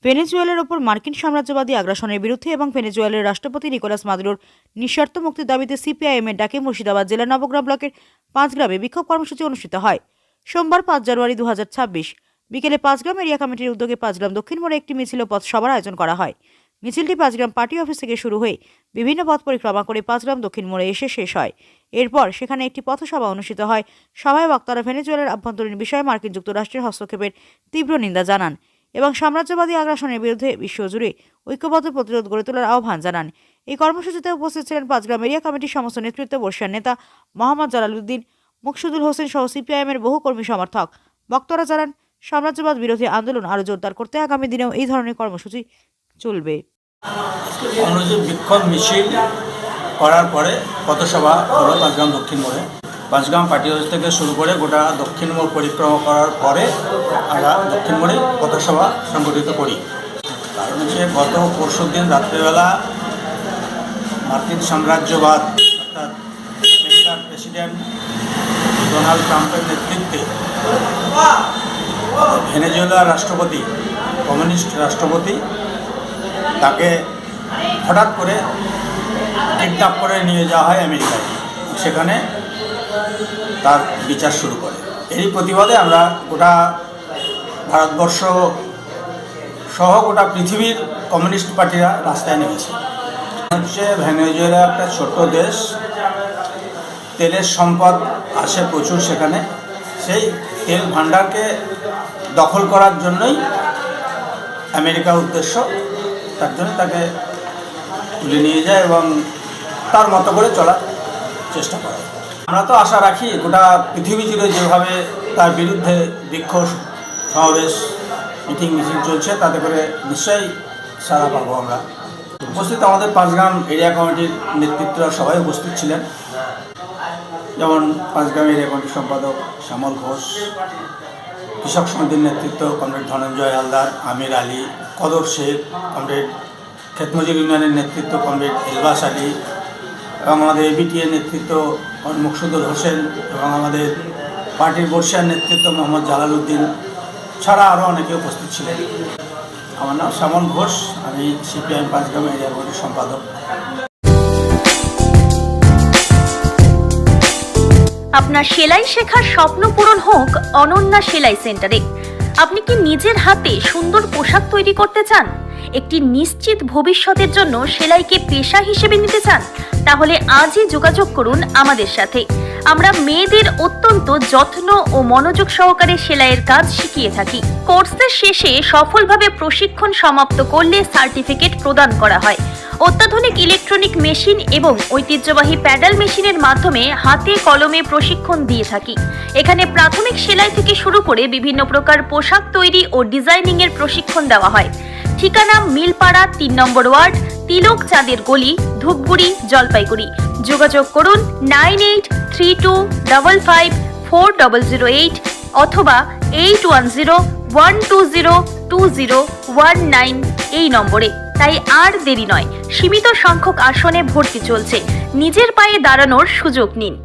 ভেনেজুয়েলার ওপর মার্কিন সাম্রাজ্যবাদী আগ্রাসনের বিরুদ্ধে এবং ভেনেজুয়েলার রাষ্ট্রপতি নিকোলাস মাদুরোর নিঃশর্ত মুক্তির দাবিতে সিপিআইএম-এর ডাকে মুর্শিদাবাদ জেলার নবগ্রাম ব্লকের 5 গ্রামে বিক্ষোভ কর্মসূচি অনুষ্ঠিত হয়। সোমবার 5 জানুয়ারি 2026 বিকেলে 5 গ্রাম এরিয়া কমিটির উদ্যোগে 5 গ্রাম দক্ষিণ মোড়ে একটি মিছিল ও পথসভার আয়োজন করা হয়। মিছিলটি 5 গ্রাম পার্টি অফিস থেকে শুরু হয়ে বিভিন্ন পথ পরিক্রমা করে 5 গ্রাম দক্ষিণ মোড়ে এসে শেষ হয়। এরপর সেখানে একটি পথসভা অনুষ্ঠিত হয়। সভায় বক্তারা ভেনেজুয়েলার আভ্যন্তরীণ বিষয়ে মার্কিন যুক্তরাষ্ট্রের হস্তক্ষেপের তীব্র নিন্দা জানান এবং সাম্রাজ্যবাদী আগ্রাসনের বিরুদ্ধে বিশ্বজুড়ে ঐক্যবদ্ধ প্রতিরোধ গড়ে তোলার আহ্বান জানান। এই কর্মসূচিতে উপস্থিত ছিলেন 5 গ্রাম এরিয়া কমিটির সমস্ত নেতৃত্ব, বর্ষিয়ান নেতা মোহাম্মদ জালালউদ্দিন, মুকসুদুল হোসেন সহ সিপিআইএম-এর বহু কর্মী সমর্থক। বক্তারা জানান, সাম্রাজ্যবাদ বিরোধী আন্দোলন আরও জোরদার করতে আগামী দিনেও এই ধরনের কর্মসূচি চলবে। বিক্ষোভ মিছিল করার পরে পথসভা হলো 5 গ্রাম দক্ষিণ মোড়ে। 5 গ্রাম পার্টি অফিস থেকে শুরু করে গোটা দক্ষিণ মোড় পরিক্রমা করার পরে আমরা দক্ষিণ মোড়ে পথসভা সংগঠিত করি। কারণ হচ্ছে গত পরশু দিন রাত্রেবেলা মার্কিন সাম্রাজ্যবাদ অর্থাৎ আমেরিকার প্রেসিডেন্ট ডোনাল্ড ট্রাম্পের নেতৃত্বে ভেনেজুয়েলার রাষ্ট্রপতি, কমিউনিস্ট রাষ্ট্রপতি, তাকে হঠাৎ করে কিডন্যাপ করে নিয়ে যাওয়া হয় আমেরিকায়। সেখানে তার বিচার শুরু করে। এরই প্রতিবাদে আমরা গোটা ভারতবর্ষ সহ গোটা পৃথিবীর কমিউনিস্ট পার্টিরা রাস্তায় নেমেছে। হচ্ছে ভেনেজুয়েলা একটা ছোট্ট দেশ, তেলের সম্পদ আসে প্রচুর সেখানে। সেই তেল ভাণ্ডারকে দখল করার জন্যই আমেরিকার উদ্দেশ্য। তার জন্য তাকে তুলে নিয়ে যায় এবং তার মতো করে চলার চেষ্টা করে। আমরা তো আশা রাখি গোটা পৃথিবী জুড়ে যেভাবে তার বিরুদ্ধে বিক্ষোভ সমাবেশ মিটিং চলছে, তাতে করে নিশ্চয়ই সাড়া পাবো আমরা। উপস্থিত আমাদের 5 গ্রাম এরিয়া কমিটির নেতৃত্বরা সবাই উপস্থিত ছিলেন, যেমন 5 গ্রাম এরিয়া কমিটির সম্পাদক শ্যামল ঘোষ, কৃষক সমিতির নেতৃত্ব কমরেড ধনঞ্জয় হালদার, আমির আলী, কদর শেখ, কমরেড ক্ষেতমজুর ইউনিয়নের নেতৃত্ব কমরেড এলবাস আলী, এবং আমাদের এবিটিএর নেতৃত্ব মুকসুদুল হোসেন, এবং আমাদের পার্টির বর্ষিয়ান নেতৃত্ব মোহাম্মদ জালালউদ্দিন ছাড়া আরও অনেকে উপস্থিত ছিলেন। আমার নাম শ্যামল ঘোষ, আমি সিপিআইএম 5 গ্রাম এরিয়া কমিটির সম্পাদক। আপনার সেলাই শেখার স্বপ্ন পূরণ হোক অনন্যা সেলাই সেন্টারে। আপনি কি নিজের হাতে সুন্দর পোশাক তৈরি করতে চান? একটি নিশ্চিত ভবিষ্যতের জন্য সেলাইকে পেশা হিসেবে নিতে চান? তাহলে আজই যোগাযোগ করুন আমাদের সাথে। আমরা মেয়েদের অত্যন্ত যত্ন ও মনোযোগ সহকারে সেলাইয়ের কাজ শিখিয়ে থাকি। কোর্সের শেষে সফলভাবে প্রশিক্ষণ সমাপ্ত করলে সার্টিফিকেট প্রদান করা হয়। অত্যাধুনিক ইলেকট্রনিক মেশিন এবং ঐতিহ্যবাহী প্যাডেল মেশিনের মাধ্যমে হাতে কলমে প্রশিক্ষণ দিয়ে থাকি। এখানে প্রাথমিক সেলাই থেকে শুরু করে বিভিন্ন প্রকার পোশাক তৈরি ও ডিজাইনিং এর প্রশিক্ষণ দেওয়া হয়। ঠিকানা মিলপাড়া 3 নম্বর ওয়ার্ড, তিলক চাঁদের গলি, ধূপগুড়ি, জলপাইগুড়ি। যোগাযোগ করুন 9832554008 অথবা 8101202019 এই নম্বরে। তাই আর দেরি নয়, সীমিত সংখ্যক আসনে ভর্তি চলছে। নিজের পায়ে দাঁড়ানোর সুযোগ নিন।